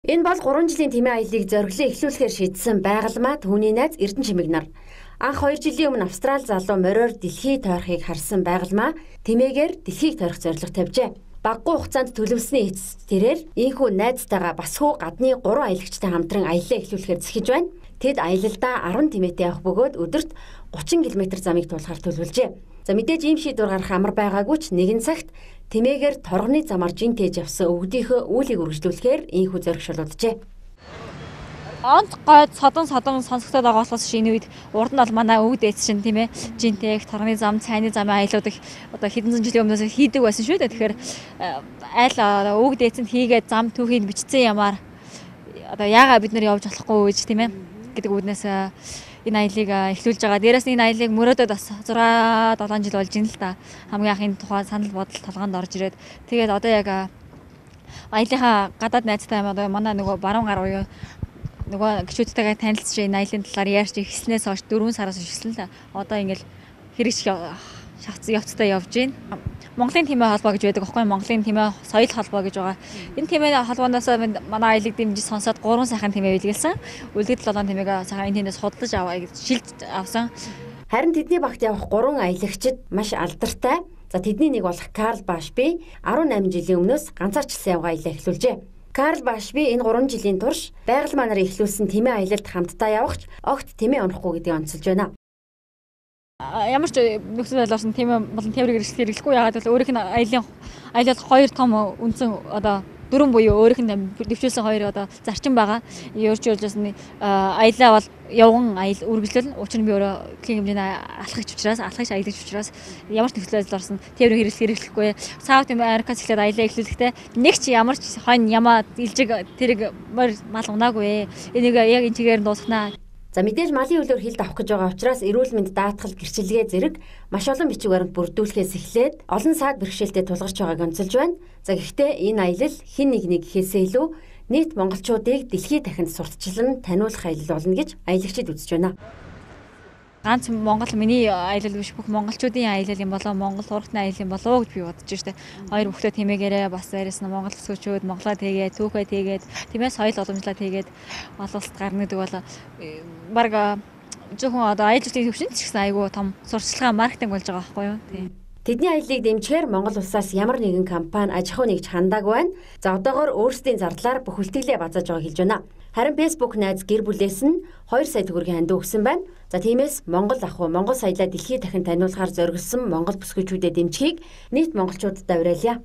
Энэ бол 3 жилийн тэмээ аяллыг зориглон эхлүүлэхээр шийдсэн байгалмаа түүний найз Эрдэнэ Чимэгнар. Анх 2 жилийн өмнө Австрали залуу мориор дэлхий тойрохыг харсан байгалмаа тэмээгээр дэлхийг тойрох зорилго тавьжээ. Багагүй хугацаанд төлөвлөсний эцэст тэрээр ийхүү найзтайгаа басхуу гадны 3 аялагчтай хамтран аяллаа эхлүүлэхээр зэхэж байна. Тэд аялалдаа 10 тэмээтэй явах бөгөөд өдөрт 30 км замыг тулахаар төлөвлөжээ. За мэдээж ийм шийдвэр гарах амар байгаагүй ч нэгэн цагт тэмээгээр торгоны замаар жинтээж явсан өвгдийнхөө үүлийг үргэлжлүүлэхээр ийхүү зориг шулууджээ. Онц гойд содон сонсогдоод байгаа болохоос шинэ үед урд нь бол манай өвд ээц чинь тийм ээ жинтэйх торгоны зам цайны замын аялуудыг одоо хэдэн зуун жилийн өмнөөс хийдэг байсан шүү дээ. Тэгэхээр айл өвд ээцэнд хийгээд зам түүхийг бичсэн ямаар одоо яагаад бид нар явж болохгүй гэж тийм ээ гэдэг үүднээс энэ аяллыг эхлүүлж байгаа. Дээрээс нь энэ аяллыг мөрөөдөд бас 6-7 жил болж ин л та. Хамгийн анхны тухай санал бодол толгоонд орж ирээд тэгээд одоо яг аяллахаа гадаад найзтай одоо манай нөгөө баруун гар уу нөгөө гişүүдтэйгээ танилцж энэ аяллаа талаар яарч ихснээс хойш 4 сараас эхэлсэн л та. Одоо ингээл хэрэгж явцтай явж байна. Монголын тэмээ холбоо гэж байдаг аахгүй Монголын тэмээ соёл холбоо гэж байгаа. Энэ тэмээ холбооноос манай аяллыг дэмжиж сонсоод 3 сайхан тэмээ билгэлсэн. Үлдгэд 7 тэмээг сайхан энэ тэмээс судалж аваа гэж шилж авсан. Харин тэдний багт явах 3 аялагчид маш алдартай. За тэдний нэг болох Карл Башби 18 жилийн өмнөөс ганцаарчлсан явгаа аяллаа эхлүүлжээ. Карл Башби энэ 3 жилийн турш байгалмаа нарыг эхлүүлсэн тэмээ аялалд хамтдаа явагч огт тэмээ унахгүй гэдгийг онцолж байна. Ямар ч нөхцөл байдлаарсан тийм болон тээврийг хэрэглэхгүй яагаад гэвэл өөрийнх нь аялал 2 том үндсэн одоо дөрвөн буюу өөрийнх нь дэвшүүлсэн 2 одоо зарчим байгаа. Өөрчлөлтөөс нь аялал бол явган аял үргэлжлэл учир нь би өөрөө клиник хэмжээний алхагч аялагч учраас ямар ч нөхцөл байдлаарсан тээврийг хэрэглэхгүй сав тийм аркас эхлээд аялал эхлүүлэхдээ нэг ч ямар ч хонь ямаа илжиг тэрэг мал унаагүй. Энийг яг энэ чигээр нь дуусгана. За мэдээж малын хөлөөр хилд авах гэж байгаа учраас эрүүл мэнд даатгал гэрчилгээ зэрэг маш олон бичиг баримт бүрдүүлэхээс эхлээд олон саад бэрхшээлтэй тулгарч байгааг онцолж байна. За гэхдээ энэ аялал хэн нэг гэхээсээ илүү нийт монголчуудыг дэлхий дахинд сурталчилан таниулах аялал болно гэж аялагчид үзэж байна. Ганц Монгол миний аялал биш бүх монголчуудын аялал юм болоо Монгол урагтны аялал юм болоо гэж би бодож штэ. Хоёр бүхтөө тэмээгээрээ бас дээрэс нь Монгол төсөөчүүд Монголоо тэгээд түүхээ тэгээд тиймээ соёл уламжлалаа тэгээд олон улсад гарна гэдэг бол баг зөвхөн одоо аялалтын төвшөнд ч гэсэн айгүй том сурталчилгаа маркетинг болж байгаа байхгүй юу? Тийм. Тэдний аяллыг дэмжихээр Монгол улсаас ямар нэгэн компани аж ахуй нэгж хандааг байна. За одоогоор өөрсдийн зардлаар бүх үлтгэлээ базааж байгааг хэлж байна. Харин Facebook найз гэр бүлээс нь 2 сая төгрөгийн хандив өгсөн байна. За тиймээс Монгол Монгол соёлоо дэлхийд дахин таниулахаар зориулсан Монгол бүсгүйчүүдэд дэмжихийг нийт монголчуудад уриалъя.